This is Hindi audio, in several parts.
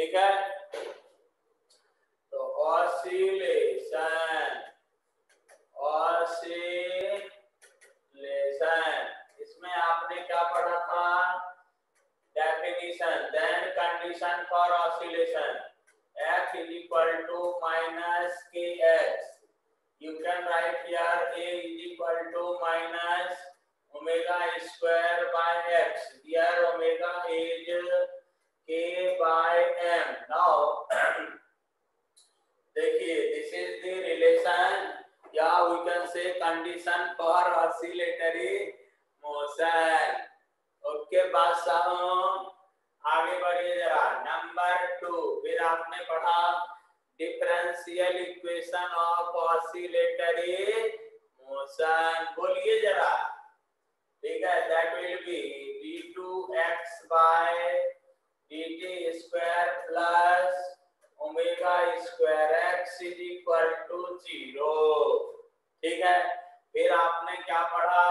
ठीक है। तो ऑसिलेशन, इसमें आपने क्या पढ़ा था? Definition, then condition for oscillation f is equal to minus kx. You can write here a is equal to minus omega square by x. Here omega is k by m. Now देखिए, this is the relation या we can say condition for oscillatory motion. Okay बात साहब, आगे बढ़िए जरा। नंबर 2, फिर आपने पढ़ा differential equation of oscillatory motion. बोलिए जरा। ठीक है, that will be d2x by dt square plus omega square x is equal to 0। ठीक है, फिर आपने क्या पढ़ा?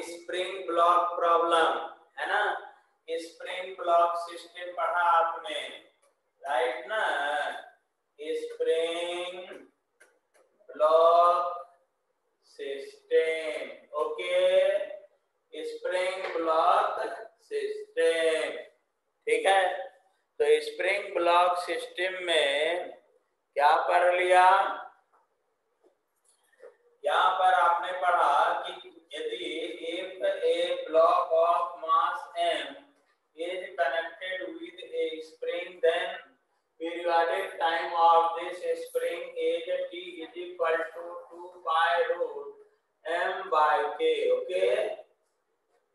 स्प्रिंग ब्लॉक प्रॉब्लम, है ना? स्प्रिंग ब्लॉक सिस्टम पढ़ा आपने, राइट ना? Spring block system, okay, spring block system. ठीक है, तो स्प्रिंग ब्लॉक सिस्टम में क्या पढ़ लिया? यहाँ पर आपने पढ़ा कि यदि if a block of mass m is connected with a spring, then periodic time of this spring is t is equal to 2 pi root m by k. Okay,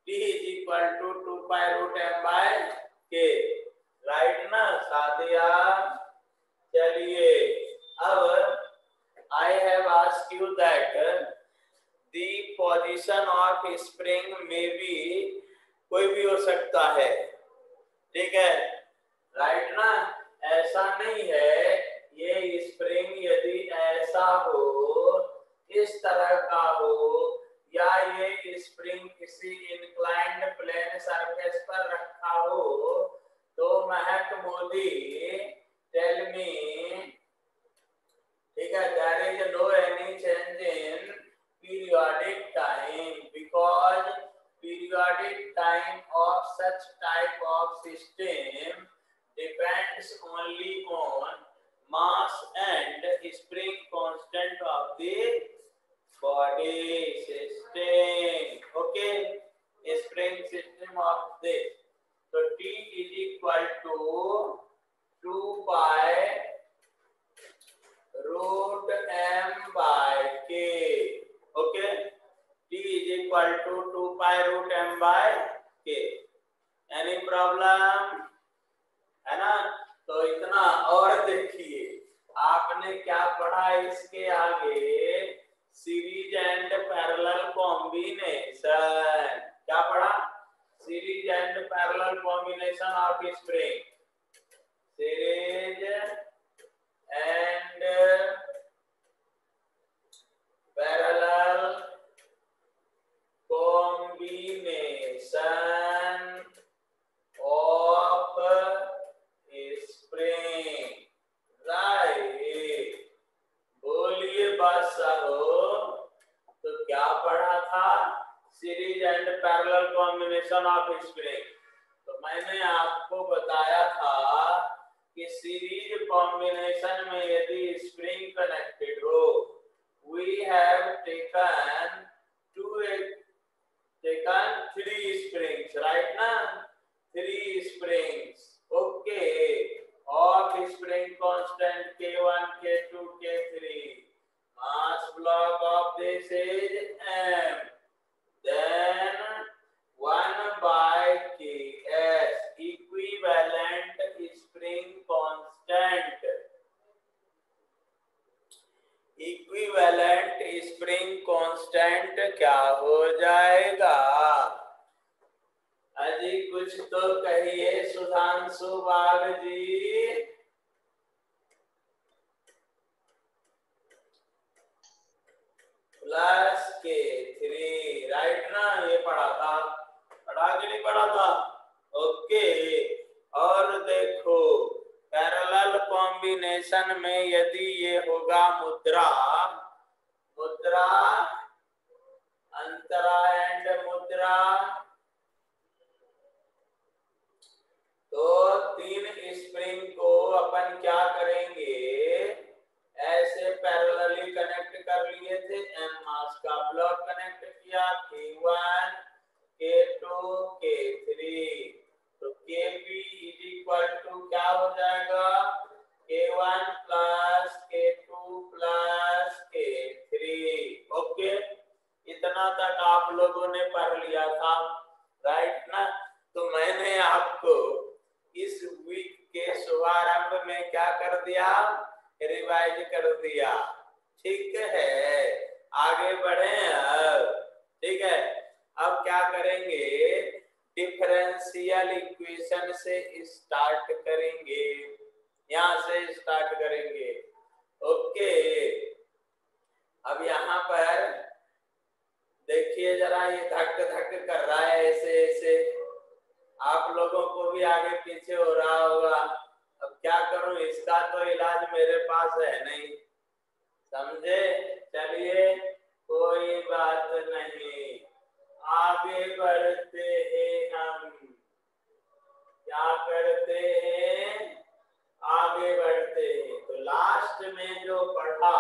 t is equal to 2 pi root m by k, right ना साथिया? चलिए, अब I have asked you that the position of spring may be, कोई भी हो सकता है, ठीक है, राइट ना? ऐसा नहीं है, ये स्प्रिंग यदि ऐसा हो, इस तरह का हो, या ये स्प्रिंग किसी इंक्लाइंड प्लेन सरफेस पर रखा हो, तो महक मोदी टेल मी, ठीक है, there is no any change in periodic time because periodic time of such type of system depends only on mass and spring constant of the body system. Okay, spring system of this. So T is equal to 2 pi root m by k. Okay, t is equal to 2 pi root m by k. Any problem? है ना? तो इतना। और देखिए, आपने क्या पढ़ा इसके आगे? Series and parallel combination. क्या पढ़ा? Series and parallel combination of spring. Series and parallel combination of spring, right? बोलिए बस हो। तो क्या पढ़ा था? Series and parallel combination of spring. तो मैंने आपको बताया था कि सीरीज कॉम्बिनेशन में यदि स्प्रिंग कनेक्टेड हो, we have taken 3 springs, right ना? 3 springs, okay, of spring constant K1, K2, K3. Mass block of this is m, then 1 by Ks, equivalent spring constant, equivalent spring constant क्या हो जाएगा? अजी कुछ तो कहिए सुधांशु बाग जी। प्लस K3, राइट ना? ये पढ़ा था, पढ़ा कि नहीं पढ़ा था? कॉम्बिनेशन में यदि ये होगा मुद्रा, मुद्रा, अंतरा एंड मुद्रा, तो 3 स्प्रिंग को अपन क्या करेंगे, ऐसे पैरेलली कनेक्ट कर लिए थे। एम मास का ब्लॉक कनेक्ट किया, K1, K2, K3, तो Kp इज इक्वल टू क्या हो जाएगा, K1 plus K2 plus K3। Okay, इतना तक आप लोगों ने पढ़ लिया था, राइट ना। तो मैंने आपको इस वीक के शुभारंभ में क्या कर दिया, रिवाइज कर दिया। ठीक है, आगे बढ़े अब। ठीक है, अब क्या करेंगे, डिफरेंशियल इक्वेशन से स्टार्ट करेंगे, यहां से स्टार्ट करेंगे। ओके, अब यहाँ पर देखिए जरा, ये धक धक कर रहा है ऐसे ऐसे, आप लोगों को भी आगे पीछे हो रहा होगा। अब क्या करूं, इसका तो इलाज मेरे पास है नहीं, समझे। चलिए कोई बात नहीं, आगे बढ़ते हैं हम। क्या करते हैं, आगे बढ़ते हैं। तो लास्ट में जो पढ़ा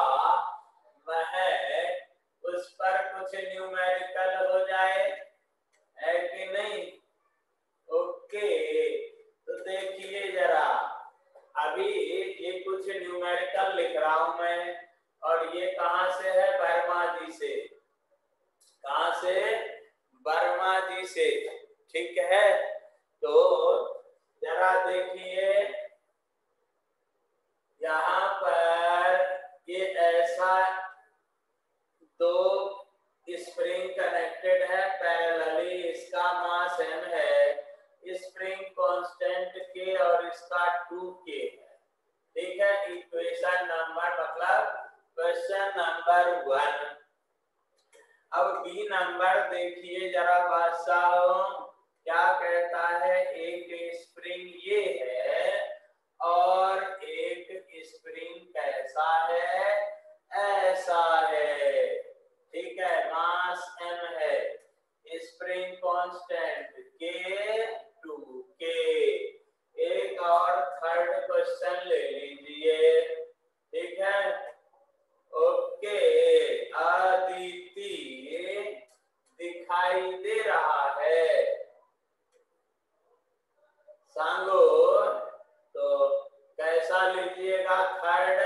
है उस पर कुछ न्यूमेरिकल हो जाए, है कि नहीं। ओके, तो देखिए जरा, अभी ये कुछ न्यूमेरिकल लिख रहा हूं मैं, और ये कहां से है, वर्मा जी से। कहां से, वर्मा जी से। ठीक है, तो जरा देखिए यहाँ पर ये ऐसा 2 स्प्रिंग कनेक्टेड है पैरेलली, इसका मास m है, स्प्रिंग कांस्टेंट k और इसका 2k है। ठीक है, इक्वेशन नंबर, मतलब क्वेश्चन नंबर 1। अब बी नंबर देखिए जरा बादशाह, क्या कहता है, एक स्प्रिंग ये है और एक स्प्रिंग कैसा है, ऐसा है। ठीक है, मास m है, स्प्रिंग कांस्टेंट k, 2k। एक और थर्ड क्वेश्चन ले लीजिए। ठीक है, ओके, अदिति दिखाई दे रहा है सांगो, तो कैसा लीजिएगा, थर्ड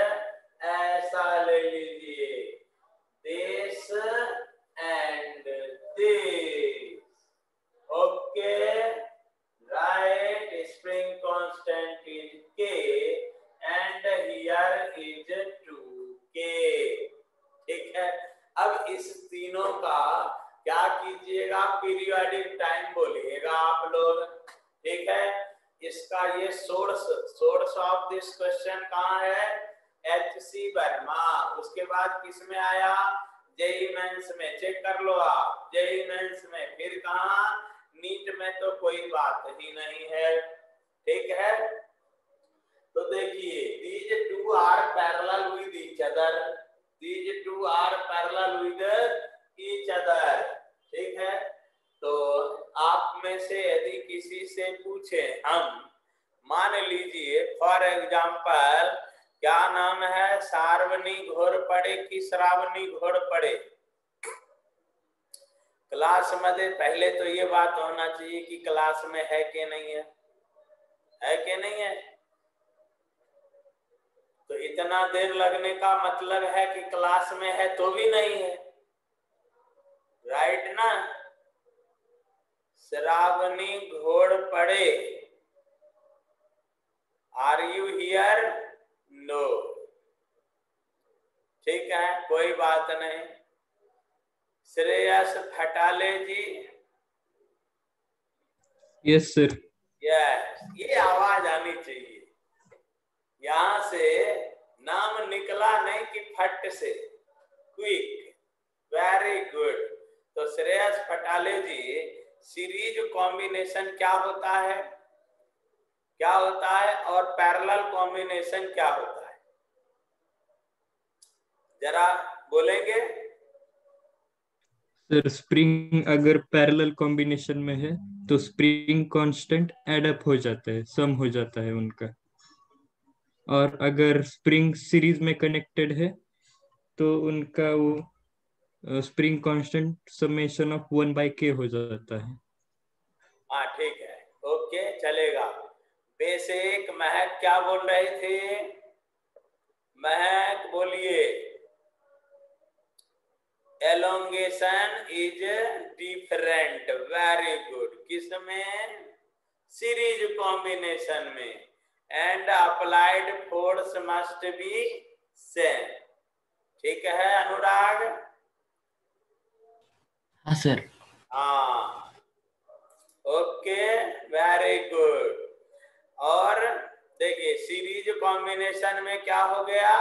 ऐसा ले लीजिए, देश एंड देश। Okay, right, spring constant is k and here is 2k। ठीक है, अब इस तीनों का क्या कीजिएगा, पीरियोडिक टाइम बोलिएगा आप लोग। ठीक है, इसका ये सोर्स ऑफ दिस क्वेश्चन कहाँ है, HC वर्मा। उसके बाद किस में आया, जेई मेंस में, चेक कर लो आप, जेई मेंस में। फिर कहाँ, नीट में तो कोई बात ही नहीं है। ठीक है, तो देखिए, these two are parallel with each other, these two are parallel with each other। ठीक है, तो आप में से यदि किसी से पूछे, हम मान लीजिए फॉर एग्जांपल, क्या नाम है, सार्वनी घोरपड़े की श्रावणी घोरपड़े। क्लास मध्ये पहले तो ये बात होना चाहिए कि क्लास में है कि नहीं है कि नहीं है। तो इतना देर लगने का मतलब है कि क्लास में है तो भी नहीं है, राइट ना। Shravani Ghorpade, are you here, no. ठीक है, कोई बात नहीं। Shreyas Phatale ji, yes sir. Yes, ये आवाज आनी चाहिए, यहां से नाम निकला नहीं कि फट से, क्विक, वेरी गुड। तो श्रेयस फटाले जी, सीरीज कॉम्बिनेशन क्या होता है, क्या होता है, और पैरेलल कॉम्बिनेशन क्या होता है। जरा बोलेंगे। सर स्प्रिंग अगर पैरेलल कॉम्बिनेशन में है तो स्प्रिंग कांस्टेंट एड अप हो जाता है, सम हो जाता है उनका। और अगर स्प्रिंग सीरीज में कनेक्टेड है तो उनका वो spring constant summation of 1/k हो जाता है। हाँ ठीक है, ओके चलेगा। बेसिक महक क्या बोल रही थी? महक बोलिए। Elongation is different, very good. किसमें? सीरीज कॉम्बिनेशन में। And applied force must be same. ठीक है अनुराग? हाँ सर। हाँ ओके वेरी गुड। और देखिए सीरीज कॉम्बिनेशन में क्या हो गया?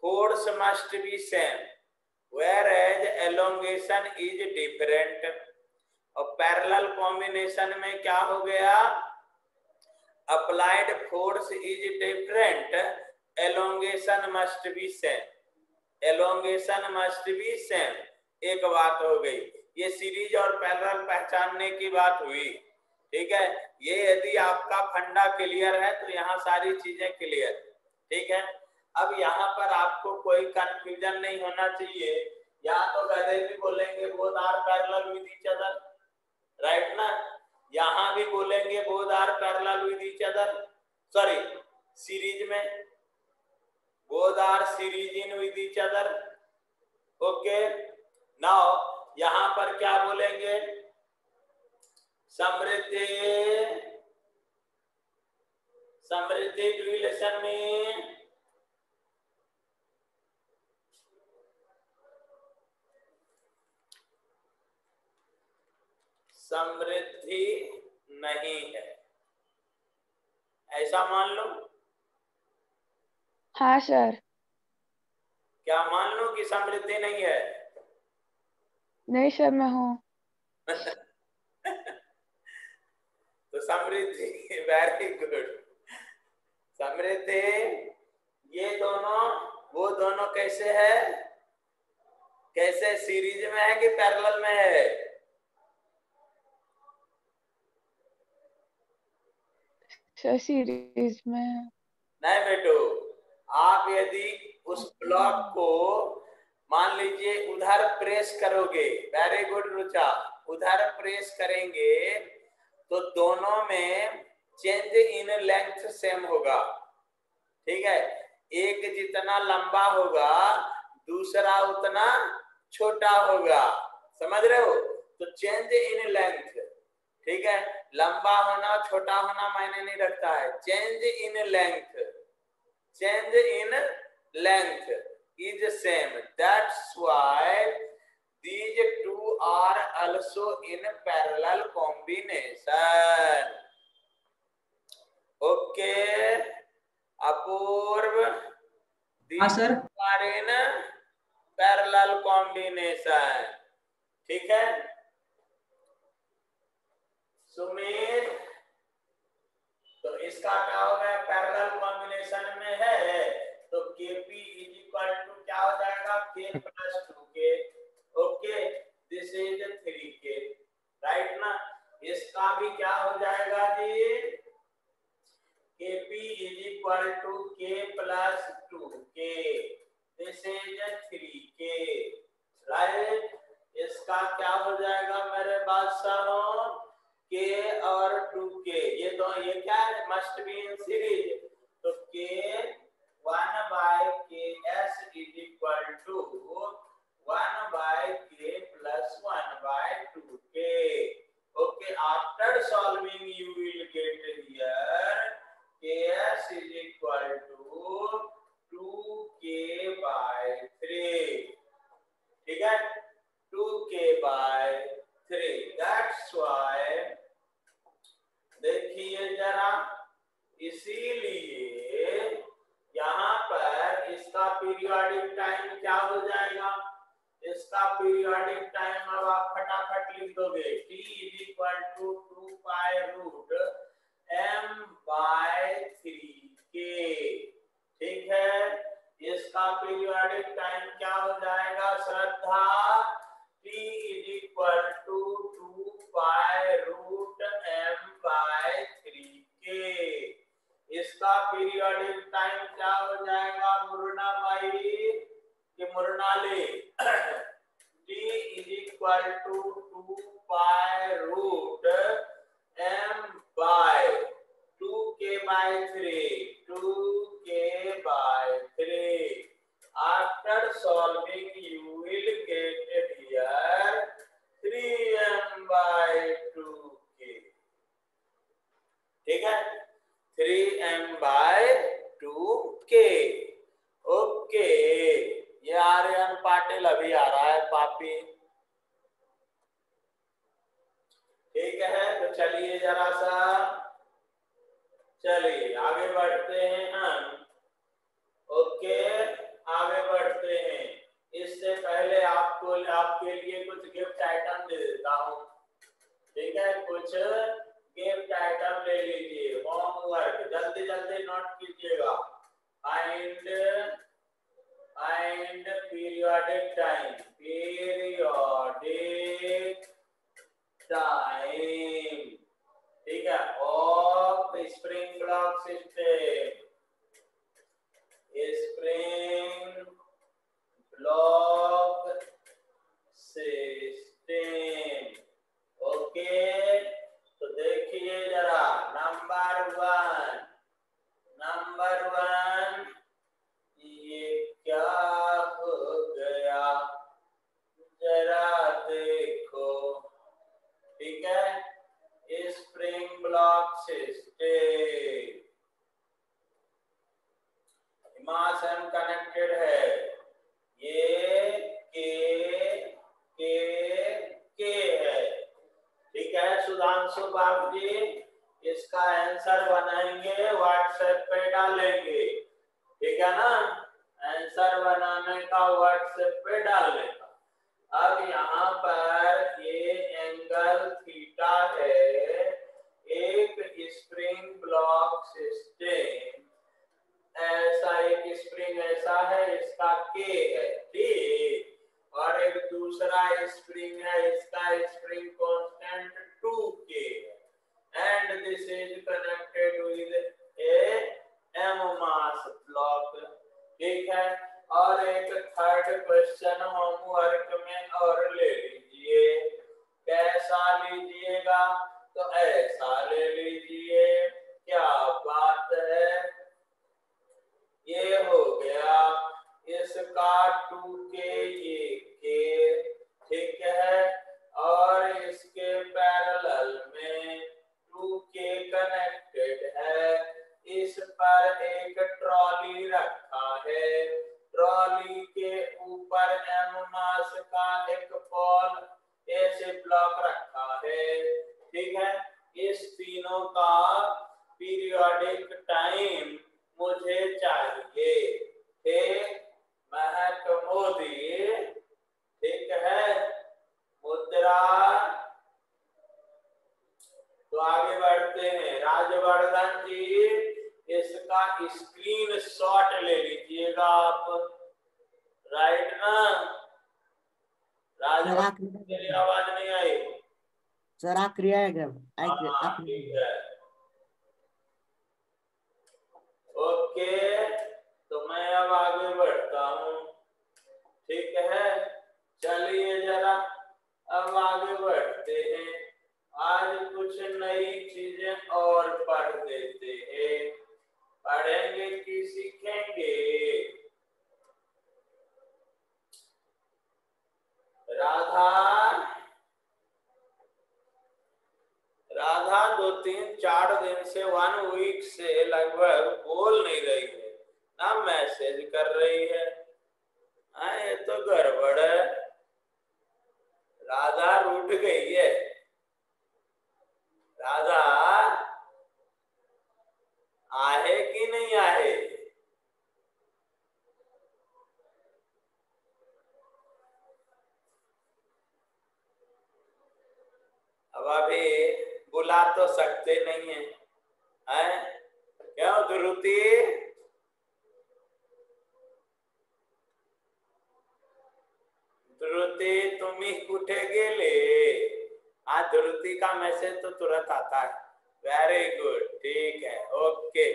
Force must be same whereas elongation is different। और पैरेलल कॉम्बिनेशन में क्या हो गया? Applied force is different, elongation must be same। elongation must be same, एक बात हो गई। ये सीरीज और पैरेलल पहचानने की बात हुई। ठीक है, ये यदि आपका फंडा क्लियर है तो यहाँ सारी चीजें क्लियर। ठीक है, अब यहाँ पर आपको कोई कंफ्यूजन नहीं होना चाहिए। यहाँ तो गधे भी बोलेंगे both are parallel with each other, right ना? यहाँ भी बोलेंगे both are parallel with each other, sorry series में both are series in with each other. Okay, now यहाँ पर क्या बोलेंगे? समृद्धि, समृद्धि रिलेशन में समृद्धि नहीं है, ऐसा मान लो। हाँ सर। क्या मान लो कि समृद्धि नहीं है? नहीं सर, मैं हूँ। तो समृद्धि, वेरी गुड। समृद्धि, ये दोनों वो दोनों कैसे है? कैसे सीरीज में है कि पैरेलल में है? सर सीरीज में। नहीं बेटो, आप यदि उस ब्लॉक को मान लीजिए उधर प्रेस करोगे, वेरी गुड रुचा, उधर प्रेस करेंगे तो दोनों में चेंज इन लेंथ सेम होगा। ठीक है, एक जितना लंबा होगा दूसरा उतना छोटा होगा, समझ रहे हो? तो चेंज इन लेंथ, ठीक है, लंबा होना छोटा होना मायने नहीं रखता है, change in length, change in length is same, that's why these two are also in parallel combination। Okay Apoorv, हाँ sir. are in parallel combination। ठीक है सुमित, तो इसका क्या हो गया? पैरेलल कॉम्बिनेशन में है तो Kp इज इक्वल टू क्या हो जाएगा? K plus 2K। Okay, this is 3K, right ना? इसका भी क्या हो जाएगा जी? Kp is equal to K plus 2K, this is 3K, right? इसका क्या हो जाएगा मेरे बादशाहों? K और 2K, ये दो, ये क्या है? मस्ट बी इन सीरीज, तो K 1/Ks is equal to 1/K plus 1/2K। Okay, after solving you will get here Ks is equal to 2K/3। ठीक है, 2K/3, that's why देखिए जरा, इसीलिए यहाँ पर इसका पीरियोडिक टाइम क्या हो जाएगा? इसका पीरियोडिक टाइम अब आप फटाफट लिख दोगे, T is equal to 2π√m/3K। ठीक है, इसका पीरियोडिक टाइम क्या हो जाएगा श्रद्धा? T is equal to 2 pi root m by 3k। इसका पीरियोडिक टाइम क्या हो जाएगा मुरना भाई कि मुरनाली? T is equal to 2 pi root m by 2k by 3, 2k by 3। After solving you will get here 3m by 2k। ठीक है, 3m by 2k। ओके, ये आर्यन पाटिल अभी आ रहा है पापी। ठीक है, तो चलिए जरा सा चलिए आगे बढ़ते हैं हम। ओके, आगे बढ़ते हैं। इससे पहले आपको आपके लिए कुछ गिफ्ट आइटम दे देता हूँ। ठीक है, कुछ गिफ्ट आइटम ले लीजिए। होमवर्क जल्दी जल्दी नोट कीजिएगा। Find periodic time, periodic time. ठीक है, of spring block system, spring block system. Okay, तो देखिए जरा नंबर वन ये क्या हो गया जरा देखो। ठीक है, spring block system mass am connected है। ये के है। ठीक है सुधांशु बाबू जी, इसका आंसर बनाएंगे, व्हाट्सएप पे डालेंगे। ठीक है ना, आंसर बनाने का व्हाट्सएप पे डालने का। अब यहाँ पर ये एंगल थीटा है, एक स्प्रिंग ब्लॉक सिस्टम, ऐसा एक स्प्रिंग ऐसा है, इसका के है। ठीक, और एक दूसरा स्प्रिंग है, इसका स्प्रिंग कांस्टेंट 2k है। And this is connected with a m mass block. ठीक है, और एक थर्ड क्वेश्चन होमवर्क में और ले लीजिए। कैसा लीजिएगा? तो ऐसा ले लीजिए। क्या बात है, ये हो गया इसका 2k, ये k। ठीक है, और इसके पैरेलल में 2k कनेक्टेड है। इस पर एक ट्रॉली रखा है, ट्रॉली के ऊपर m मास का एक बॉल ऐसे ब्लॉक रखा है। ठीक है, इस तीनों का पीरियोडिक टाइम मुझे चाहिए। ठीक, महक मोदी। ठीक है, मुद्रा। तो आगे बढ़ते हैं। राजवर्धन जी, इसका स्क्रीन शॉट ले लीजिएगा आप। राइट ना राजवर्धन, मेरी आवाज नहीं आई सर? आ क्रिया है ठीक है। ओके, तो मैं अब आगे बढ़ता हूँ। ठीक है, चलिए जरा अब आगे बढ़ते हैं। आज कुछ नई चीजें और पढ़ देते हैं। पढ़ेंगे कि सीखेंगे? राधा 2-3-4 दिन से 1 वीक से लगभग बोल नहीं रही है, ना मैसेज कर रही है। ये तो गड़बड़ है। राधा रूठ गई है। राधा आहे कि नहीं आहे? अब अभी बुला तो सकते नहीं है, क्यों ध्रुति? ध्रुति तुम्ही कुठे गेले, हाँ ध्रुति का मैसेज तो तुरंत आता है। वेरी गुड, ठीक है, ओके।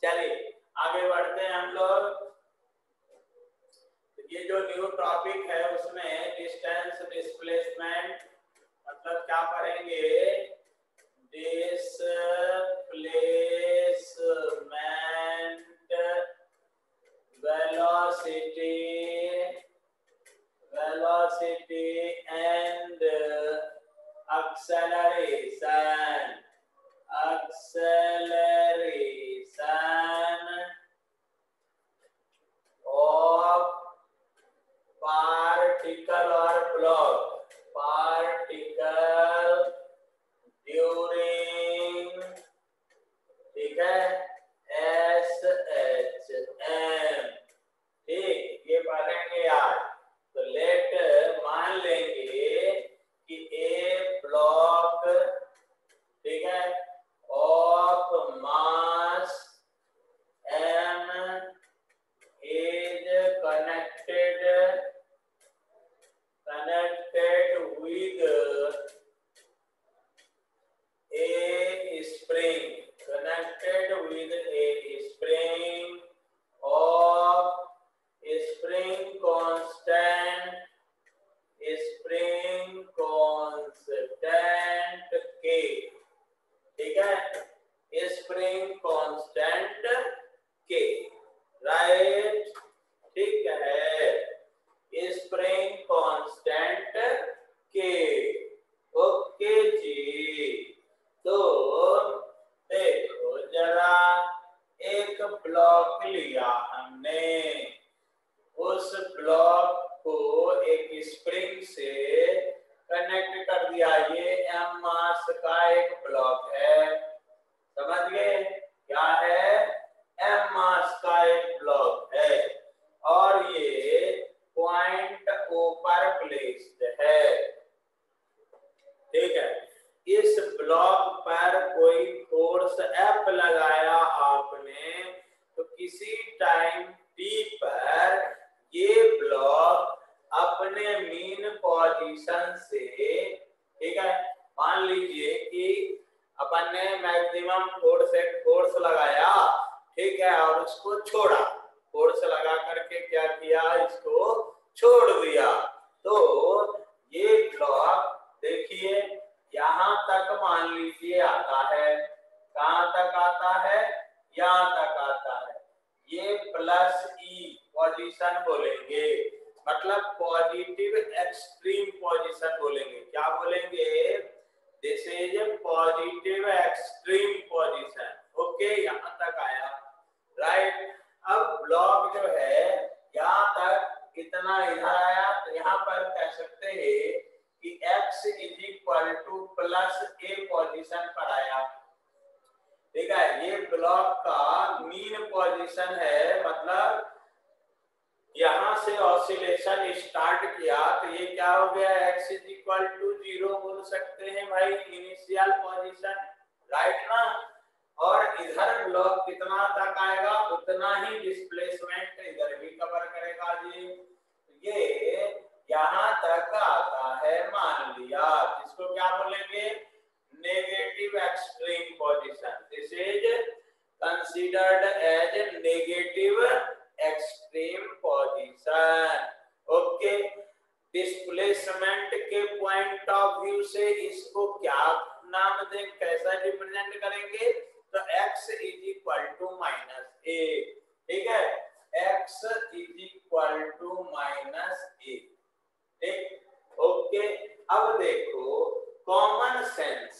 चलिए आगे बढ़ते हैं हम लोग। ये जो न्यू टॉपिक है उसमें डिस्टेंस डिस्प्लेसमेंट मतलब क्या पढ़ेंगे, displacement velocity and acceleration of particle or block, particle during, ठीक है, SHM, ठीक, ये पढ़ेंगे यार। तो लेट मान लेंगे कि ए ब्लॉक, ठीक है, of mass m is connected with a spring, connected with a spring of spring constant K, ठीक है, स्प्रिंग कांस्टेंट K, राइट, ठीक है, स्प्रिंग कांस्टेंट K, ओके जी। तो देखो जरा, एक ब्लॉक लिया हमने, उस ब्लॉक को एक स्प्रिंग से कनेक्ट कर दिया। ये m मास का एक ब्लॉक है, समझ गए, क्या है, m मास का एक ब्लॉक है और ये पॉइंट O पर प्लेस्ड है, ठीक है। इस ब्लॉक पर कोई फोर्स F लगाया आपने, तो किसी टाइम t पर ये ब्लॉक अपने मीन पोजीशन से, ठीक है, मान लीजिए कि अपन ने मैक्सिमम फोर्स लगाया, ठीक है, और उसको छोड़ा, फोर्स लगा करके क्या किया, इसको छोड़ दिया। तो ये ब्लॉक देखिए यहाँ तक मान लीजिए आता है, कहाँ तक आता है, यहाँ तक आता है, ये प्लस E पोजीशन बोलेंगे, मतलब पॉजिटिव एक्सट्रीम पोजीशन बोलेंगे। क्या बोलेंगे, this is positive extreme position, okay, यहाँ तक आया, राइट। अब ब्लॉक जो है यहाँ तक कितना इधर आया, तो यहाँ पर कह सकते हैं कि x is equal to plus A position पर आया, ठीक है। ये ब्लॉक का मीन पोजीशन है, मतलब यहाँ से ऑसिलेशन स्टार्ट किया तो ये क्या हो गया, x इज इक्वल टू 0 बोल सकते हैं भाई, इनिशियल पोजीशन, राइट ना। और इधर ब्लॉक कितना तक आएगा, उतना ही डिस्प्लेसमेंट इधर भी कवर करेगा जी। ये यहाँ तक आता है, मान लिया, इसको क्या बोलेंगे, negative extreme position, this is considered as negative extreme position, okay. Displacement के पॉइंट ऑफ व्यू से इसको क्या नाम दें, कैसा रिप्रेजेंट करेंगे, तो x is equal to minus A, ठीक है, x is equal to minus A, ठीक, ओके। अब देखो कॉमन सेंस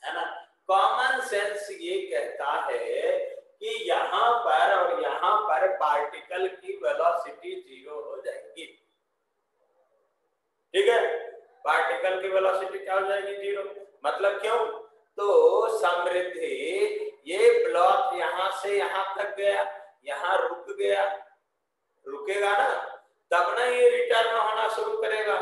है ना, कॉमन सेंस ये कहता है कि यहाँ पर और यहाँ पर पार्टिकल की वेलोसिटी 0 हो जाएगी, ठीक है, पार्टिकल की वेलोसिटी क्या हो जाएगी, 0। मतलब क्यों, तो समृद्धि, ये ब्लॉक यहाँ से यहाँ तक गया, यहाँ रुक गया, रुकेगा ना, तब ना ये रिटर्न होना शुरू करेगा,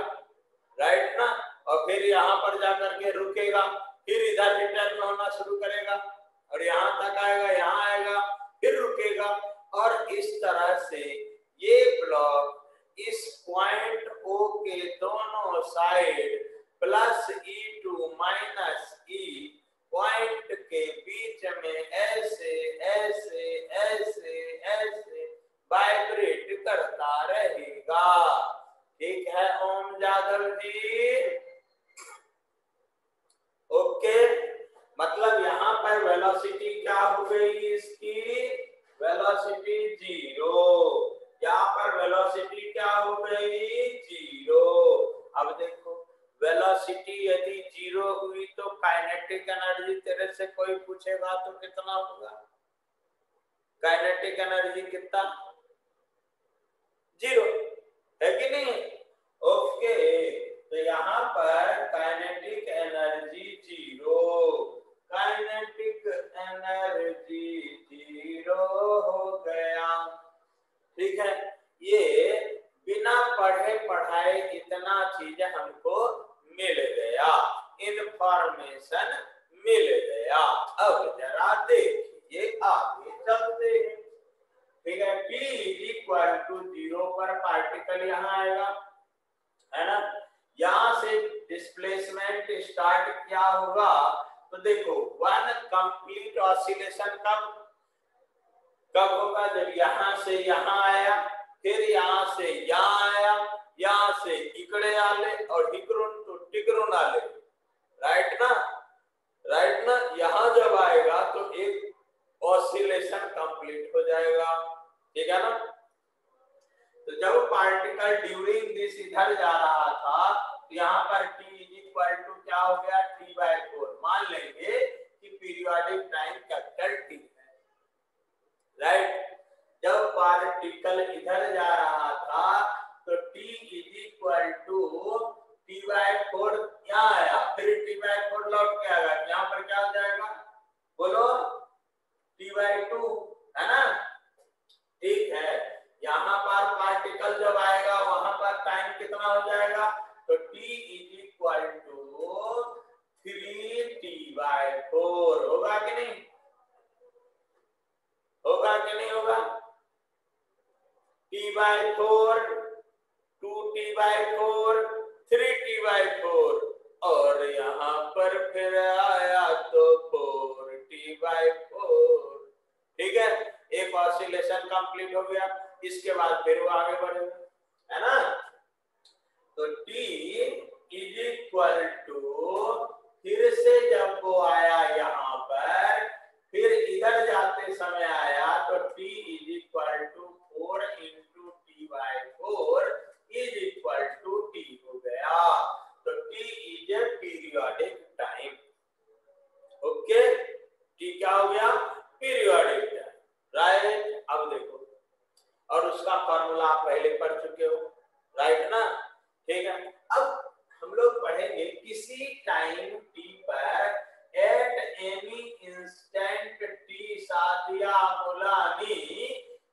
राइट ना, और फिर यहाँ पर जाकर के रुकेगा, फिर इधर रिटर्न होना शुरू करेगा और यहाँ तक आएगा, यहाँ आएगा, फिर रुकेगा, और इस तरह से ये ब्लॉक इस पॉइंट गई इसकी वेलोसिटी 0, यहाँ पर वेलोसिटी क्या हो गई 0। अब देखो वेलोसिटी यदि 0 हुई तो काइनेटिक एनर्जी तेरे से कोई पूछेगा तो कितना होगा? काइनेटिक एनर्जी कितना? 0 है कि नहीं? ओके, तो यहाँ पर काइनेटिक एनर्जी 0, काइनेटिक एनर्जी 0 हो गया। ठीक है, ये बिना पढ़े पढ़ाए इतना चीज हमको मिल गया, इंफॉर्मेशन मिल गया। अब जरा देखिए आगे चलते हैं। ठीक है, P इक्वल टू 0 पर पार्टिकल यहाँ आएगा, है ना। यहाँ से डिस्प्लेसमेंट स्टार्ट क्या होगा? तो देखो वन कंप्लीट ऑसिलेशन कब होगा? जब यहाँ से यहाँ आया, फिर यहाँ से यहाँ आया, यहाँ से इकड़े आले और इकड़ों तो टिकड़ों आले, राइट ना, राइट ना। यहाँ जब आएगा तो एक ऑसिलेशन कंप्लीट हो जाएगा, ठीक है ना। तो जब पार्टिकल ड्यूरिंग दिस इधर जा रहा था तो यहाँ पर t इक्वल टू क्या हो गया? T/4। मान लेंगे कि पीरियोडिक टाइम कैपिटल T है, राइट। जब पार्टिकल इधर जा रहा था तो t इक्वल टू T/4 यहाँ आया, फिर T/4 लौट के आएगा, यहाँ पर क्या हो जाएगा? बोलो T/2, है ना। ठीक है, यहाँ पर पार्टिकल जब आएगा वहां पर टाइम कितना हो जाएगा? तो t इक्वल टू 3T/4 होगा कि नहीं? होगा कि नहीं होगा? T/4, 2T/4, 3T/4 और यहाँ पर फिर आया तो 4T/4। ठीक है, एक ऑसिलेशन कंप्लीट हो गया। इसके बाद फिर वो आगे बढ़ेगा, है ना। तो t इक्वल टू फिर से जब वो आया यहाँ पर, फिर इधर जाते समय आया तो t equal to 4 into T/4 is equal to t हो गया। तो t is a periodic time. Okay, t क्या हो गया? Periodic time, right. अब देखो, और उसका फॉर्मूला आप पहले पढ़ चुके हो, राइट ना। ठीक है, अब हम लोग पढ़ेंगे किसी टाइम t पर एट एनी इंस्टेंट t साथिया मुलानी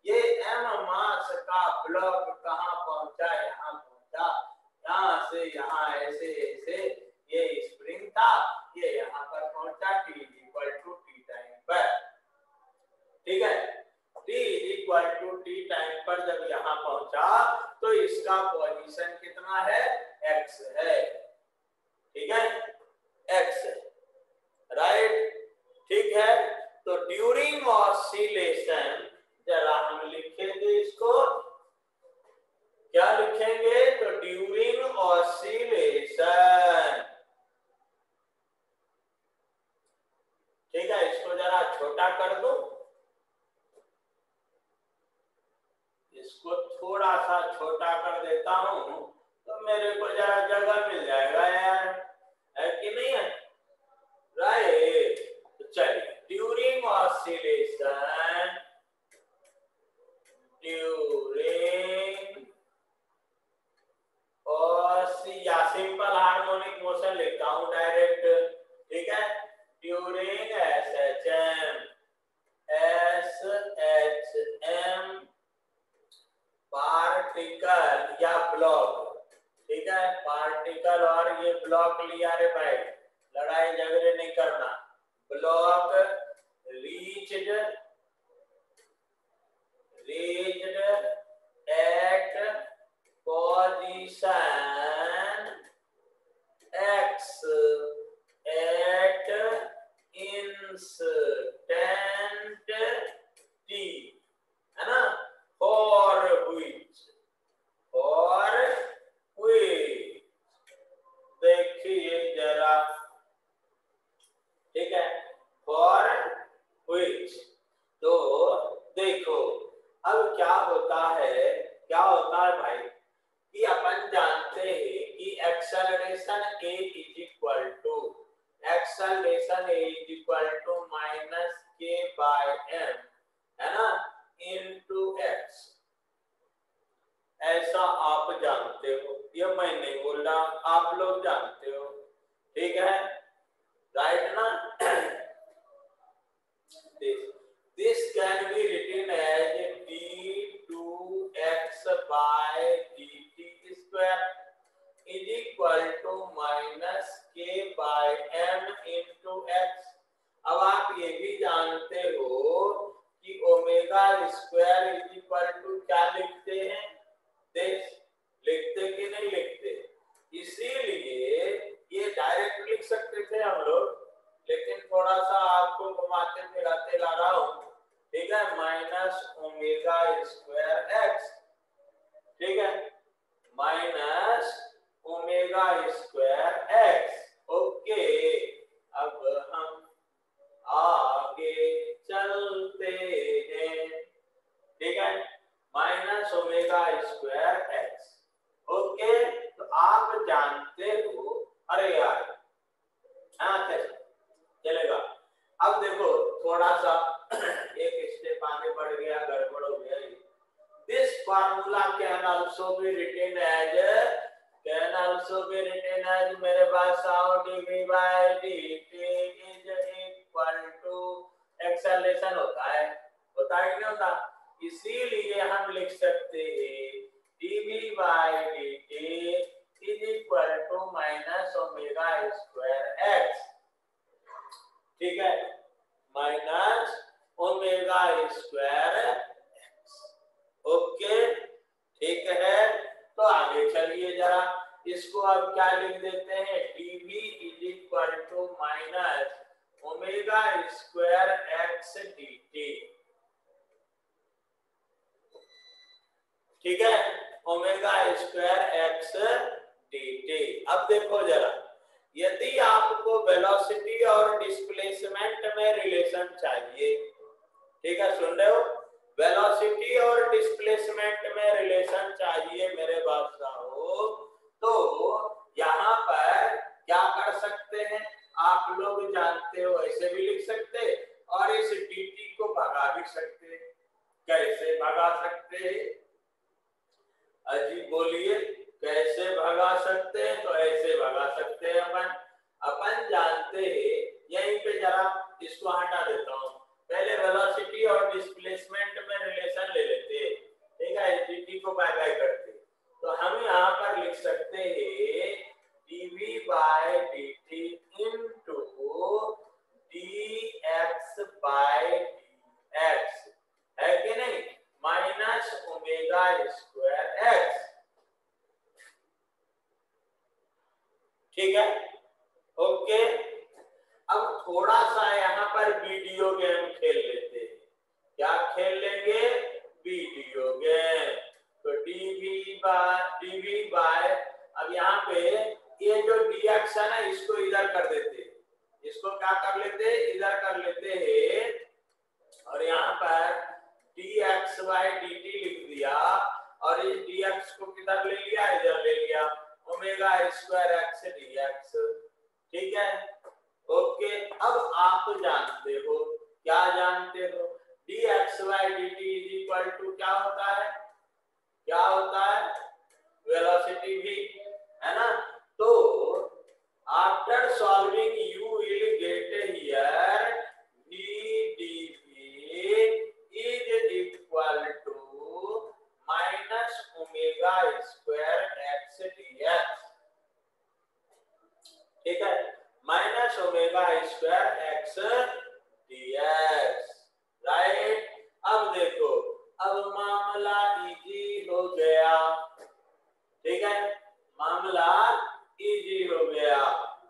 ये m मास का ब्लॉक कहाँ पहुंचा? यहाँ पहुंचा, यहाँ से यहाँ ऐसे ऐसे ये स्प्रिंग था, ये यहाँ पर पहुंचा t equal to t time पर। ठीक है, t equal to t time पर जब यहाँ पहुंचा तो इसका पोजीशन कितना है? x है, ठीक है, x है, राइट। ठीक है, तो ड्यूरिंग ऑसिलेशन जरा हम लिखेंगे इसको, क्या लिखेंगे? तो ड्यूरिंग ऑसिलेशन, ठीक है, इसको जरा छोटा कर दो, इसको थोड़ा सा छोटा कर देता हूं तो मेरे को जरा जगह मिल जाएगा यार, है कि नहीं है, राइट। तो चलिए, ड्यूरिंग ऑसिलेशन, ड्यूरिंग या सिंपल हार्मोनिक मोशन लिखता हूं डायरेक्ट, ठीक है। ड्यूरिंग SHM पार्टिकल या ब्लॉक, ठीक है, पार्टिकल और ये ब्लॉक लिया रे भाई, लड़ाई झगड़े नहीं करना। Block reached eight position x at instant t, है ना। for which देखिए जरा, ठीक है, for which हूं, ठीक है, माइनस ओमेगा स्क्वायर एक्स, ठीक है, minus omega square x. Okay, अब हम आगे चलते हैं, ठीक है, minus omega square x. Okay, तो आप जानते हो, अरे यार, हाँ चलेगा। अब देखो थोड़ा सा एक स्टेप आगे बढ़ गया, गड़बड़ हो गया। This formula can also be written as, मेरे पास आओ dv by dt is equal to acceleration होता है कि नहीं होता, इसीलिए हम लिख सकते हैं dv by dt is equal to minus omega square x, ठीक है, minus omega square x. Okay, ठीक है, तो आगे चलिए जरा, इसको अब क्या लिख देते हैं, dv is equal to minus omega square x dt, ठीक है, ओमेगा स्क्वायर एक्स dt। अब देखो जरा, यदि आपको वेलोसिटी और डिस्प्लेसमेंट में रिलेशन चाहिए, ठीक है, सुन रहे हो, वेलोसिटी और डिस्प्लेसमेंट में रिलेशन चाहिए मेरे बादशाहों, तो यहाँ पर क्या कर सकते हैं, आप लोग जानते हो, ऐसे भी लिख सकते और इस dt को भगा भी सकते। कैसे भगा सकते हैं अजी, बोलिए, कैसे भगा सकते हैं? तो ऐसे भगा सकते हैं, अपन जानते हैं, यहीं पे जरा इसको हटा देता हूँ, पहले वेलोसिटी और डिस्प्लेसमेंट में रिलेशन ले लेते हैं, ठीक है, dt को बाय बाय करते, तो हम यहाँ पर लिख सकते हैं dv by dt into dx by dx, है कि नहीं, माइनस ओमेगा स्क्वायर एक्स, ठीक है। ओके, अब थोड़ा सा यहाँ पर वीडियो गेम खेल लेते हैं, क्या खेल लेंगे, वीडियो गेम। तो dv बाय, अब यहाँ पे ये जो dx है ना, इसको इधर कर देते हैं, इसको क्या कर लेते हैं, इधर कर लेते हैं, और यहाँ पर dx by dt लिख दिया, और इस dx को किधर ले लिया, इधर ले लिया, ओमेगा स्क्वायर एक्स dx, ठीक है। ओके, अब आप जानते हो, क्या जानते हो, dx by dt is equal to क्या होता है, क्या होता है, वेलोसिटी v, है ना। तो after solving you will get here v dv is equal to minus omega square x dx, ठीक है, minus omega square x dx, right. अब देखो, अब मामला इजी हो गया, ठीक है, मामला इजी हो गया।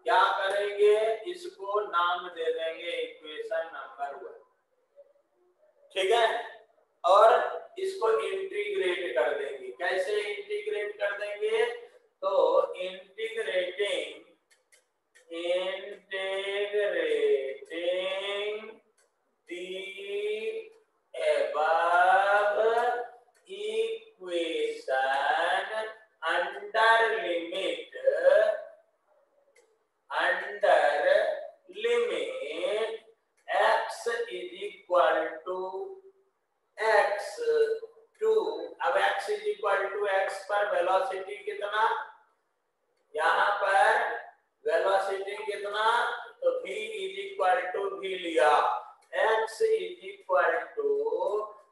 क्या करेंगे, इसको नाम दे देंगे इक्वेशन नंबर 1, ठीक है, और इसको इंटीग्रेट कर देंगे। कैसे इंटीग्रेट कर देंगे, तो integrating the above equation under limit x is equal to x2। अब x is equal to x पर वेलोसिटी कितना, यहाँ पर वेलोसिटी कितना, तो v is equal to v लिया, x is equal to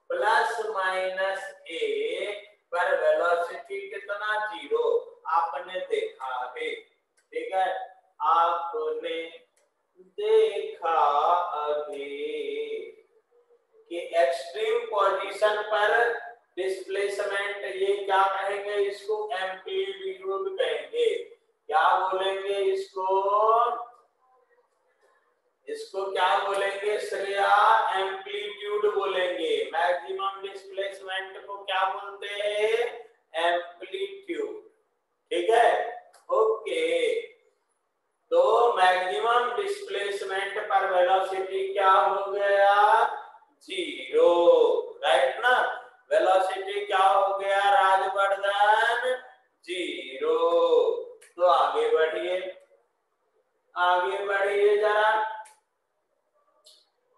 plus minus a पर वेलोसिटी कितना, 0, आपने देखा है, ठीक है, आपने देखा अभी कि एक्सट्रीम पोजीशन पर डिस्प्लेसमेंट, ये क्या कहेंगे, इसको एम्पलीट्यूड कहेंगे, क्या बोलेंगे इसको क्या बोलेंगे श्रेया, एम्पलीट्यूड एम्पलीट्यूड बोलेंगे, मैक्सिमम डिस्प्लेसमेंट को क्या बोलते हैं, एम्पलीट्यूड। ठीक है, ओके। तो मैक्सिमम डिस्प्लेसमेंट पर वेलोसिटी क्या हो गया, 0, राइट ना। वेलोसिटी क्या हो गया राजवर्धन, 0। तो आगे बढ़िए, आगे बढ़िए जरा,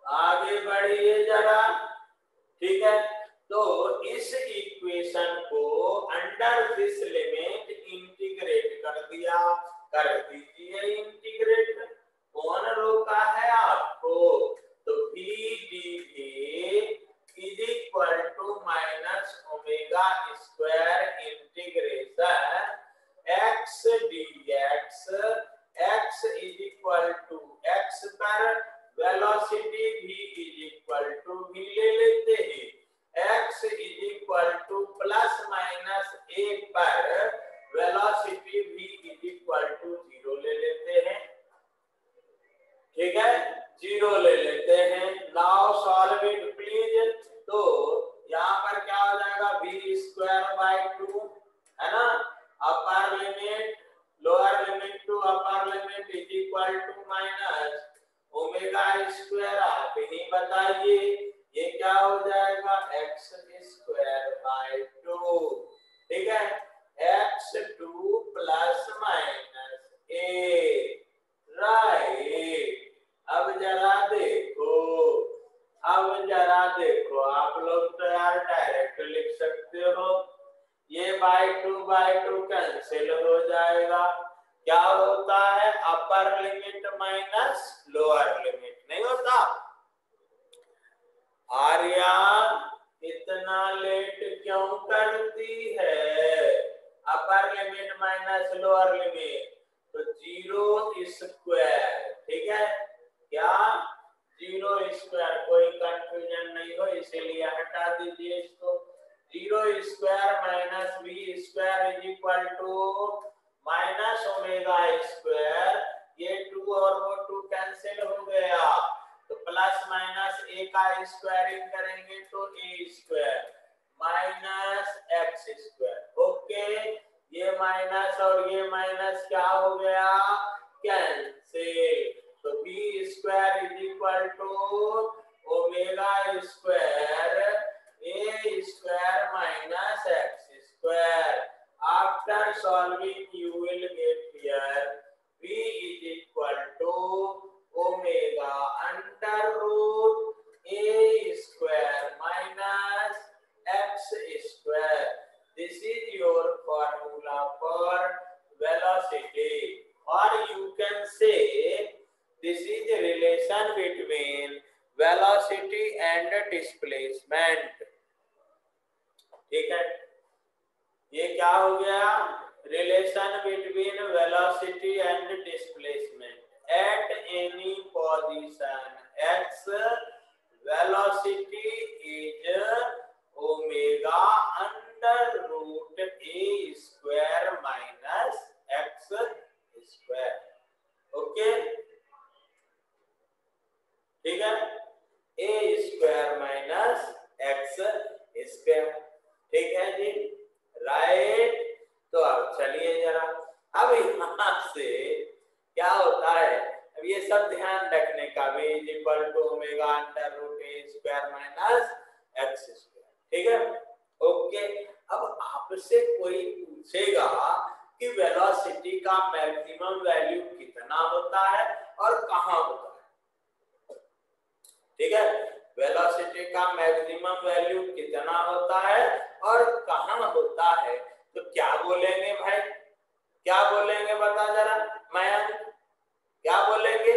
आगे बढ़िए जरा। ठीक है, तो इस इक्वेशन को अंडर दिस लिमिट इंटीग्रेट कर दिया, कर दीजिए इंटीग्रेट। कौन रोका है आपको, तो v dv is equal to minus omega square integration x dx, x is equal to x पर velocity v is equal to v ले लेते हैं, x is equal to plus minus a पर velocity v is equal to 0 ले लेते हैं। ठीक है, 0 ले लेते हैं। Now solve it please. तो यहाँ पर क्या हो जाएगा, v स्क्वायर बाय 2, है ना, upper limit lower limit to upper limit is equal to minus omega square. आप ही बताइए ये क्या हो जाएगा, x स्क्वायर बाय 2। ठीक है, x2 plus minus a, right. अब जरा देखो, अब जरा देखो, आप लोग तो यार डायरेक्ट लिख सकते हो, ये बाय 2 कैंसिल हो जाएगा। क्या होता है, upper limit minus lower limit, नहीं होता। आर्या इतना लेट क्यों करती है, upper limit minus lower limit, तो 0 स्क्वायर। ठीक है, क्या 0 स्क्वायर, कोई कंफ्यूजन नहीं हो इसीलिए हटा दीजिए इसको। 0 square minus v square is equal to minus omega square, ये 2 और वो 2 कैंसिल हो गया, तो प्लस माइनस a का स्क्वायरिंग करेंगे तो a square minus x square. Okay, ये माइनस और ये माइनस क्या हो गया, कैंसिल। तो b square is equal to omega square a square minus x square. After solving you will get here v is equal to omega under root a square minus x square. This is your formula for velocity, और you can say this is the relation between velocity and displacement। ठीक है, ये क्या हो गया, relation between velocity and displacement at any position x, velocity is omega under root a square minus x square। Okay, ठीक है, a square minus x square. ठीक है जी, राइट। तो अब चलिए जरा, अब यहाँ से क्या होता है, अब ये सब ध्यान रखने का, v is equal to omega under root a square minus x square. ठीक है, ओके। अब आपसे कोई पूछेगा कि वेलोसिटी का मैक्सिमम वैल्यू कितना होता है और कहाँ होता है। ठीक है, वेलोसिटी का मैक्सिमम वैल्यू कितना होता है और कहाँ होता है, तो क्या बोलेंगे भाई, क्या बोलेंगे बता जरा मयंक, क्या बोलेंगे,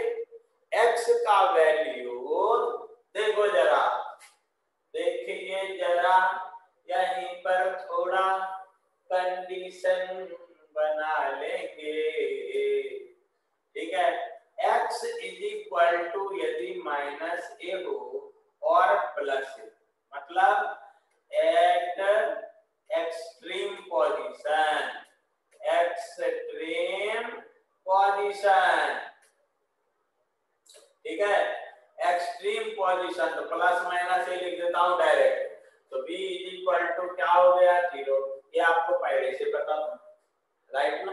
x का वैल्यू देखो जरा, देखिए जरा यहीं पर थोड़ा कंडीशन बना लेंगे। ठीक है, x इज इक्वल टू यदि माइनस a हो और प्लस a, मतलब eight extreme position, extreme position. ठीक है, एक्सट्रीम पोजीशन, तो प्लस माइनस ए लिख देता हूं डायरेक्ट, तो b इज इक्वल टू क्या हो गया 0, ये आपको पहले से पता था, राइट ना,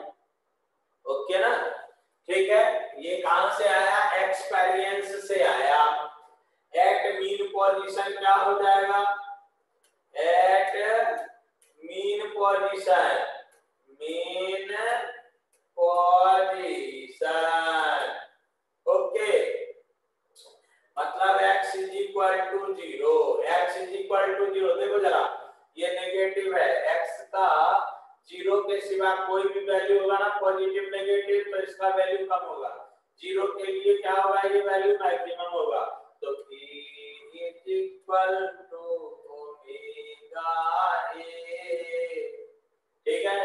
ओके ना, ठीक है। ये कहां से आया, एक्सपीरियंस से आया। एट मीन पोजीशन क्या हो जाएगा, at mean position, mean position, okay, मतलब x is equal to 0, x is equal to 0, देखो जरा ये नेगेटिव है, x का 0 के सिवा कोई भी वैल्यू होगा ना, पॉजिटिव नेगेटिव, तो इसका वैल्यू कम होगा, 0 के लिए क्या होगा, ये वैल्यू मैक्सिमम होगा, तो p is equal to omega a, ठीक है।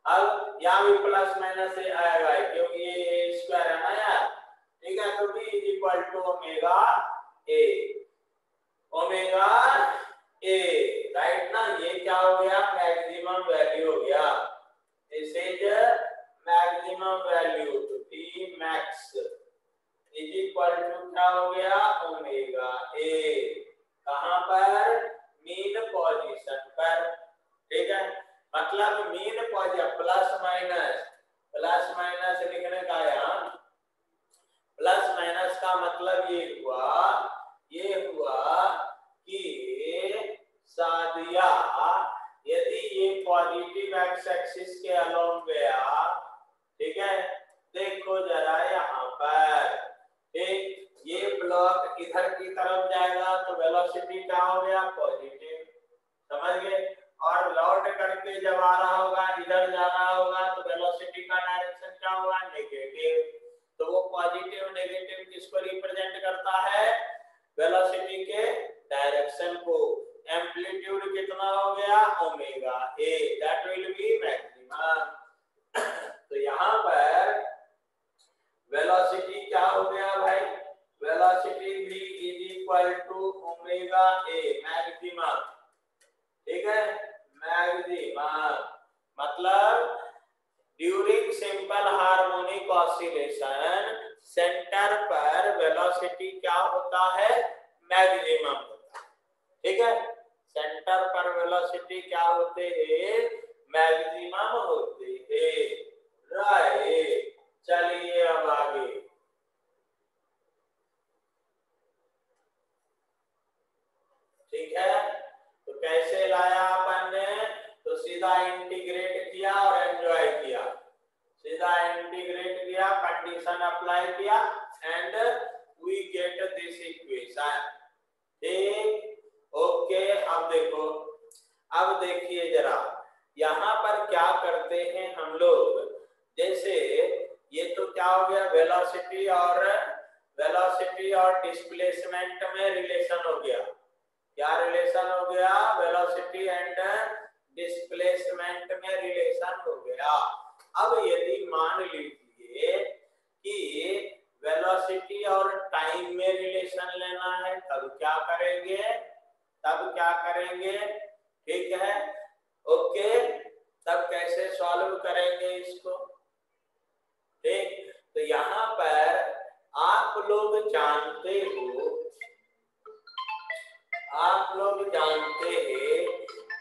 अब यहाँ भी प्लस माइनस से आएगा क्योंकि ये स्क्वायर है ना यार, ठीक है, तो b is equal to omega a, omega a, right ना, ये क्या हो गया, मैक्सिमम वैल्यू हो गया, दिस इज मैक्सिमम वैल्यू, तो t max is equal to क्या हो गया, ओमेगा a, कहां पर, मीन पोजीशन पर, ठीक है। मतलब मीन पोजीशन प्लस माइनस लिखने का, यहाँ प्लस माइनस का मतलब ये हुआ कि सादिया यदि ये पॉजिटिव एक्स एक्सिस के अलोंग गया, ठीक है, देखो जरा यहाँ पर, ठीक, ये ब्लॉक इधर की तरफ जाएगा तो वेलोसिटी क्या हो गया, पॉजिटिव, समझ गए, और लौट करके जब आ रहा होगा, इधर जा रहा होगा, तो वेलोसिटी का डायरेक्शन क्या होगा, नेगेटिव, तो वो पॉजिटिव नेगेटिव किसको रिप्रेजेंट करता है, वेलोसिटी के डायरेक्शन को, एम्पलीट्यूड कितना हो गया, omega a, that will be maximum, तो यहाँ पर वेलोसिटी क्या हो गया भाई, velocity v is equal to omega a, maximum, ठीक है, मैक्सिमम, मतलब during simple harmonic oscillation centre पर वेलोसिटी क्या होता है, मैक्सिमम होता है, ठीक है, सेंटर पर वेलोसिटी क्या होते हैं, मैक्सिमम होते हैं, राइट। चलिए अब आगे, ठीक है, तो कैसे लाया अपन ने, तो सीधा इंटीग्रेट किया और एंजॉय किया, सीधा इंटीग्रेट किया, कंडीशन अप्लाई किया and we get this equation, ठीक, ओके। अब देखिए जरा यहाँ पर क्या करते हैं हम लोग, जैसे ये तो क्या हो गया, वेलोसिटी और डिस्प्लेसमेंट में रिलेशन हो गया, क्या रिलेशन हो गया, वेलोसिटी एंड डिस्प्लेसमेंट में रिलेशन हो गया। अब यदि मान लीजिए कि वेलोसिटी और टाइम में रिलेशन लेना है, तब क्या करेंगे, ठीक है, ओके, तब कैसे सॉल्व करेंगे इसको, ठीक, तो यहाँ पर आप लोग जानते हैं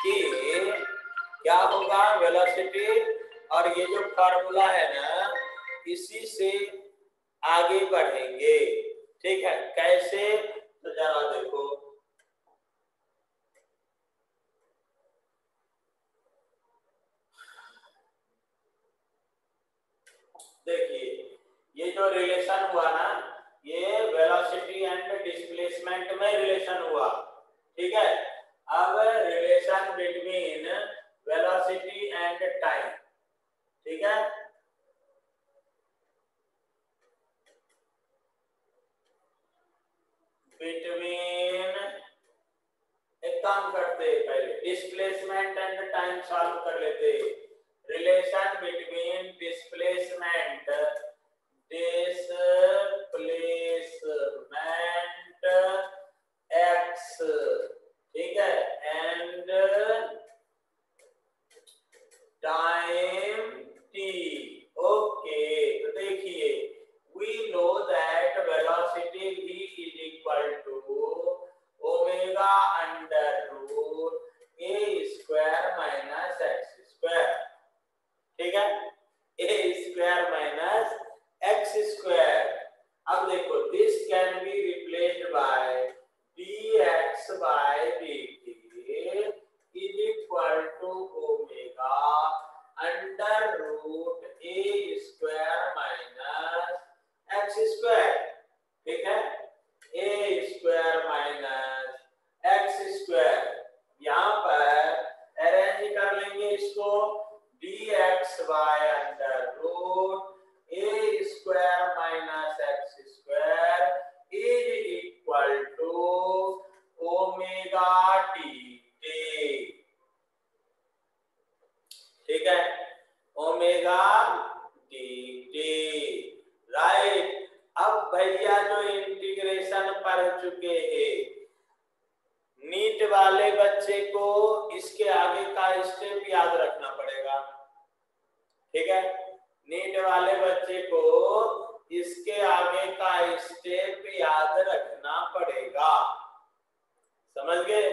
कि क्या होगा, वेलोसिटी और ये जो फार्मूला है ना, इसी से आगे बढ़ेंगे, ठीक है, कैसे, तो जरा देखो, देखिए ये जो रिलेशन हुआ ना, ये वेलोसिटी एंड डिस्प्लेसमेंट में रिलेशन हुआ, ठीक है। अब relation between velocity and time, ठीक है, बिटवीन, एक काम करते हैं, पहले डिस्प्लेसमेंट एंड टाइम सॉल्व कर लेते हैं, रिलेशन बिटवीन डिस्प्लेसमेंट x, ठीक है, एंड टाइम t, ओके, तो देखिए we know that velocity v is equal to भैया जो इंटीग्रेशन पढ़ चुके हैं, नीट वाले बच्चे को इसके आगे का स्टेप याद रखना पड़ेगा, ठीक है। नीट वाले बच्चे को इसके आगे का स्टेप याद रखना पड़ेगा, समझ गए?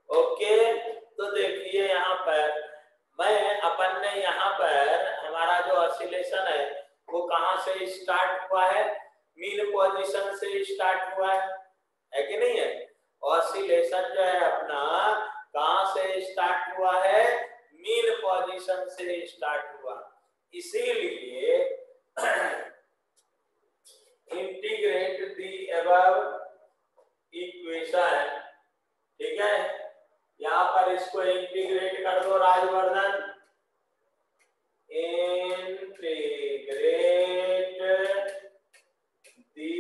ओके, तो देखिए यहाँ पर मैं अपन ने यहाँ पर हमारा जो ऑसिलेशन है वो कहाँ से स्टार्ट हुआ है? मीन पोजीशन से स्टार्ट हुआ है कि नहीं है? ऑसिलेशन जो है अपना कहाँ से स्टार्ट हुआ है? मीन पोजीशन से स्टार्ट हुआ। इसीलिए इंटीग्रेट दी अबव इक्वेशन, ठीक है। यहाँ पर इसको इंटीग्रेट कर दो Rajvardhan, integrate the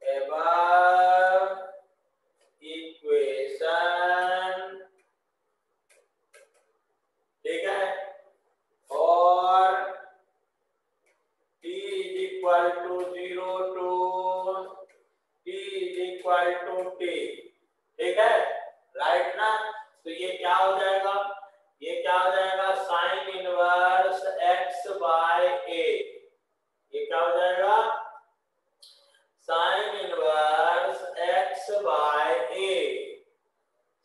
above equation, ठीक है। और t is equal to 0 to t is equal to t, ठीक है, राइट ना? तो ये क्या हो जाएगा? ये क्या हो जाएगा? Sine inverse x by a। ये क्या हो जाएगा? Sine inverse x by a,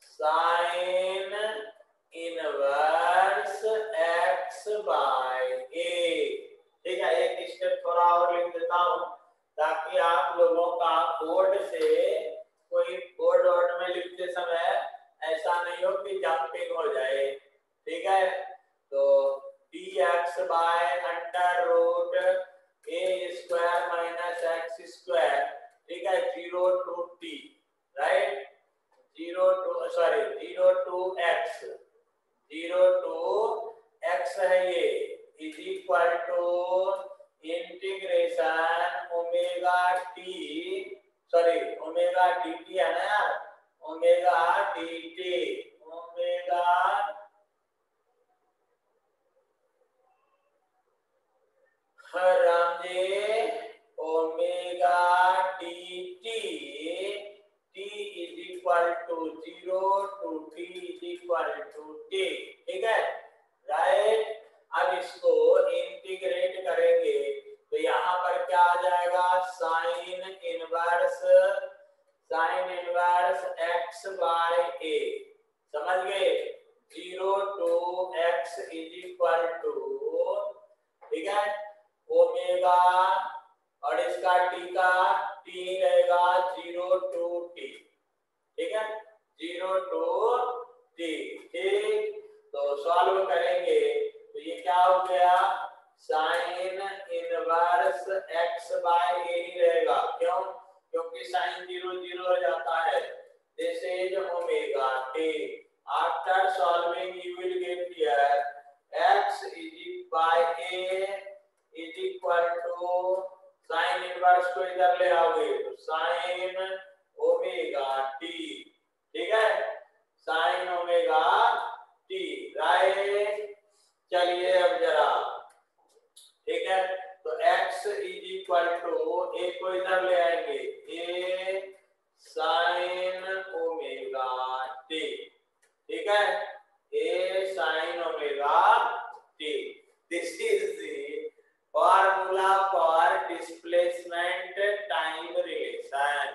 sine inverse x by a, ठीक है। एक स्टेप थोड़ा और लिख देता हूं ताकि आप लोगों का बोर्ड से कोई बोर्ड में लिखते समय ऐसा नहीं हो कि जंपिंग हो जाए, ठीक है। तो dx by under root a square minus x square, ठीक है, 0 to t, right, 0 to x, 0 to x है ये, is equal to integration omega dt है ना यार, omega dt, omega Ram ji, omega dt, t is equal to 0 to t is equal to t, ठीक है, राइट। अब इसको इंटीग्रेट करेंगे तो यहाँ पर क्या आ जाएगा? Sine inverse x by a, समझ गए? 0 to x is equal to, ठीक है, ओमेगा और इसका t का t रहेगा 0 to t, ठीक है, 0 to t, ठीक। तो सॉल्व करेंगे तो ये क्या हो गया? Sine inverse x by a ही रहेगा, क्यों? क्योंकि साइन 0 0 हो जाता है। This is omega t। After solving you will get here x by a is equal to, sine inverse को इधर ले आओगे तो साइन ओमेगा t, ठीक है, साइन ओमेगा t, राइट। चलिए अब जरा, ठीक है, तो x is equal to, a को इधर ले आएंगे, a साइन ओमेगा t, ठीक है, a sine omega t। This is the formula for displacement time relation,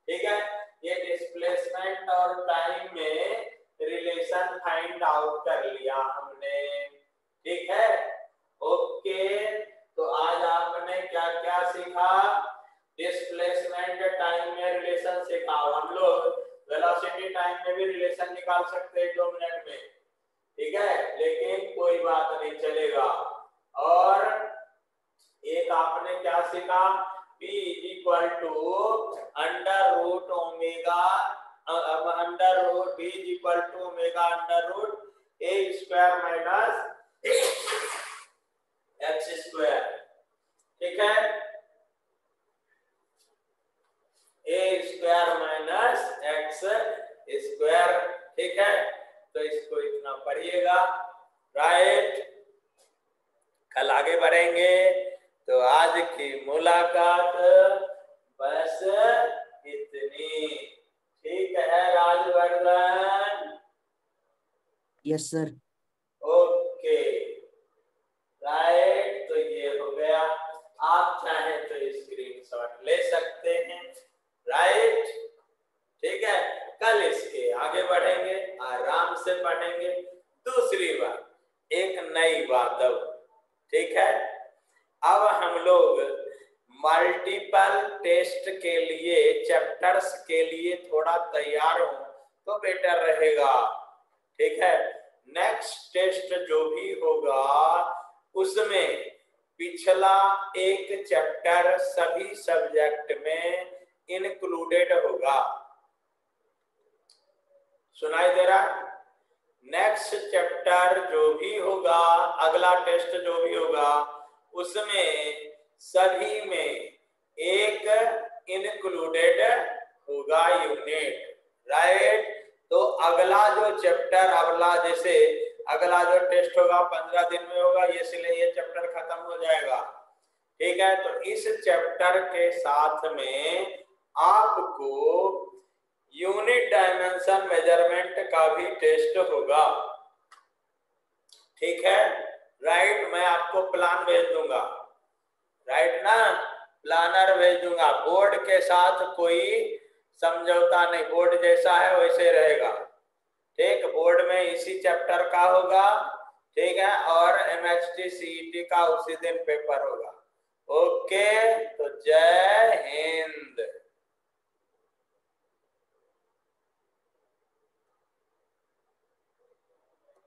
ठीक है। ये डिस्प्लेसमेंट और टाइम में रिलेशन फाइंड आउट कर लिया हमने, ठीक है, ओके। तो आज आपने क्या क्या सीखा? डिस्प्लेसमेंट टाइम में रिलेशन सीखा। हम लोग वेलोसिटी टाइम में भी रिलेशन निकाल सकते हैं 2 मिनट में, ठीक है, लेकिन कोई बात नहीं, चलेगा। और एक आपने क्या सीखा? p is equal to under root omega, under root b is equal to omega under root a square minus x square, ठीक है, a square minus x square, ठीक है। तो इसको इतना पढ़िएगा, राइट। कल आगे बढ़ेंगे। तो आज की मुलाकात बस इतनी। ठीक है Rajvardhan? Yes sir. Okay right, तो ये हो गया। आप चाहें तो स्क्रीनशॉट ले सकते हैं। राइट, ठीक है। कल इसके आगे बढ़ेंगे, आराम से पढ़ेंगे। दूसरी बात, एक नई बात अब, ठीक है। अब हम लोग मल्टीपल टेस्ट के लिए, चैप्टर्स के लिए थोड़ा तैयार हो तो बेटर रहेगा। ठीक है, नेक्स्ट टेस्ट जो भी होगा उसमें पिछला एक चैप्टर सभी सब्जेक्ट में इंक्लूडेड होगा। सुनाई दे रहा? नेक्स्ट चैप्टर जो भी होगा, अगला टेस्ट जो भी होगा उसमें सभी में एक इंक्लूडेड होगा यूनिट। राइट, तो अगला जो चैप्टर, अगला जैसे अगला जो टेस्ट होगा 15 दिन में होगा, इसलिए ये चैप्टर खत्म हो जाएगा। ठीक है, तो इस चैप्टर के साथ में आपको यूनिट डायमेंशन मेजरमेंट का भी टेस्ट होगा। ठीक है, राइट, मैं आपको प्लान भेज दूंगा। राइट ना, प्लानर भेज दूंगा। बोर्ड के साथ कोई समझौता नहीं, बोर्ड जैसा है वैसे रहेगा। ठीक, बोर्ड में इसी चैप्टर का होगा। ठीक है, और MHT CET का उसी दिन पेपर होगा। ओके, तो जय हिंद।